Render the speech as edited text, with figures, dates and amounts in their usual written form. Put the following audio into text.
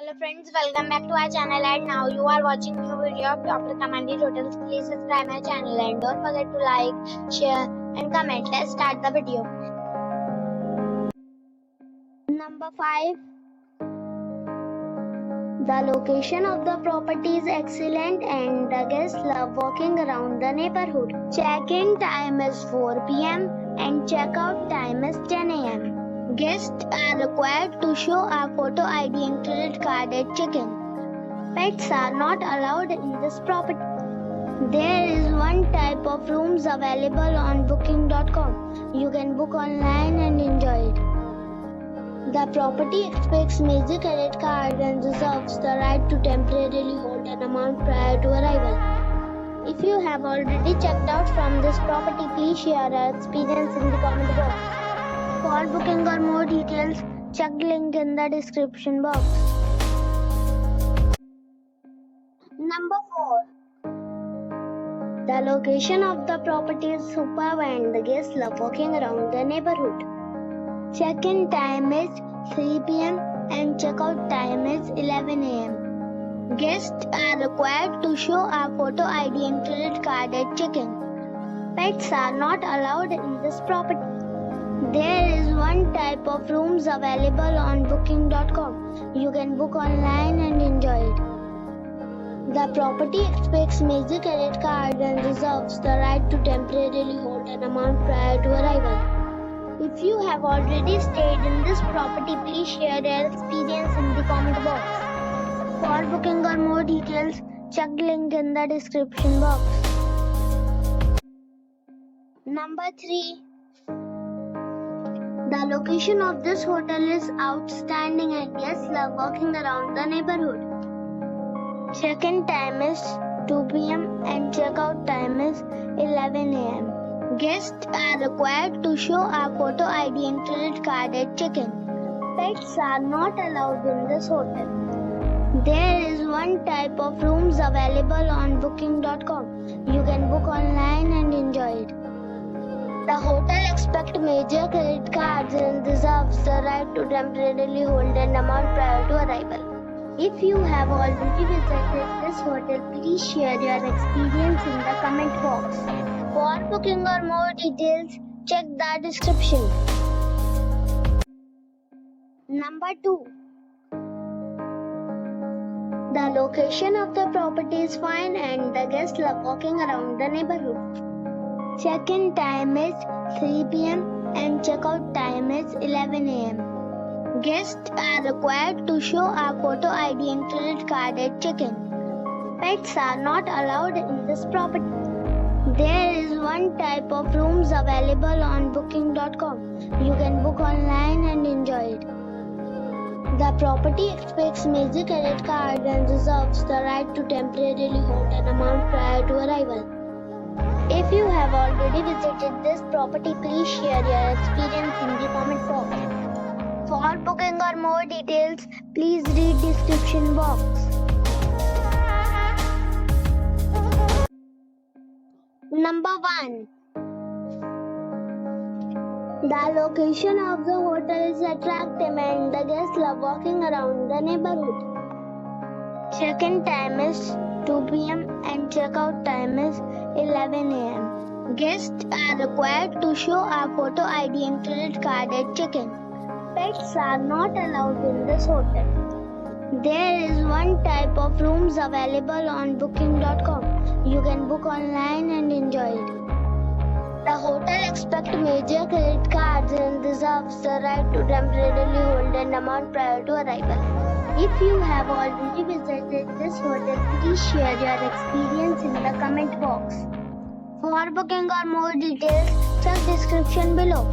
Hello friends, welcome back to our channel and now you are watching new video of top recommended hotels. Please subscribe my channel and don't forget to like, share and comment. Let's start the video. Number 5. The location of the property is excellent and the guests love walking around the neighborhood. Check-in time is 4 p.m. and check-out time is 10 a.m. Guests are required to show a photo ID and credit card at check-in. Pets are not allowed in this property. There is one type of rooms available on booking.com. You can book online and enjoy it. The property expects major credit card and reserves the right to temporarily hold an amount prior to arrival. If you have already checked out from this property, please share your experience in the comment box. For booking or more details, check the link in the description box. Number 4. The location of the property is superb and the guests love walking around the neighborhood. Check-in time is 3 p.m. and check-out time is 11 a.m. Guests are required to show a photo ID and credit card at check-in. Pets are not allowed in this property. There is one type of rooms available on booking.com. You can book online and enjoy it. The property expects major credit card and reserves the right to temporarily hold an amount prior to arrival. If you have already stayed in this property, please share your experience in the comment box. For booking or more details, check the link in the description box. Number 3. The location of this hotel is outstanding and guests love walking around the neighborhood. Check-in time is 2 p.m. and check-out time is 11 a.m. Guests are required to show a photo ID and credit card at check-in. Pets are not allowed in this hotel. There is one type of rooms available on booking.com. You can book online and enjoy it. The hotel expects major credit cards and reserves the right to temporarily hold an amount prior to arrival. If you have already visited this hotel, please share your experience in the comment box. For booking or more details, check the description. Number 2. The location of the property is fine and the guests love walking around the neighborhood. Check-in time is 3 p.m. and check-out time is 11 a.m. Guests are required to show a photo ID and credit card at check-in. Pets are not allowed in this property. There is one type of rooms available on booking.com. You can book online and enjoy it. The property expects major credit card and reserves the right to temporarily hold an amount prior to arrival. If you have already visited this property, please share your experience in the comment box. For booking or more details, please read description box. Number 1. The location of the hotel is attractive and the guests love walking around the neighborhood. Check-in time is 2 p.m. and check-out time is 11 a.m. Guests are required to show a photo ID and credit card at check-in. Pets are not allowed in this hotel. There is one type of rooms available on booking.com. You can book online and enjoy it. The hotel expects major credit cards and reserves the right to temporarily hold an amount prior to arrival. If you have already visited this hotel, please share your experience in the comment box. For booking or more details, check description below.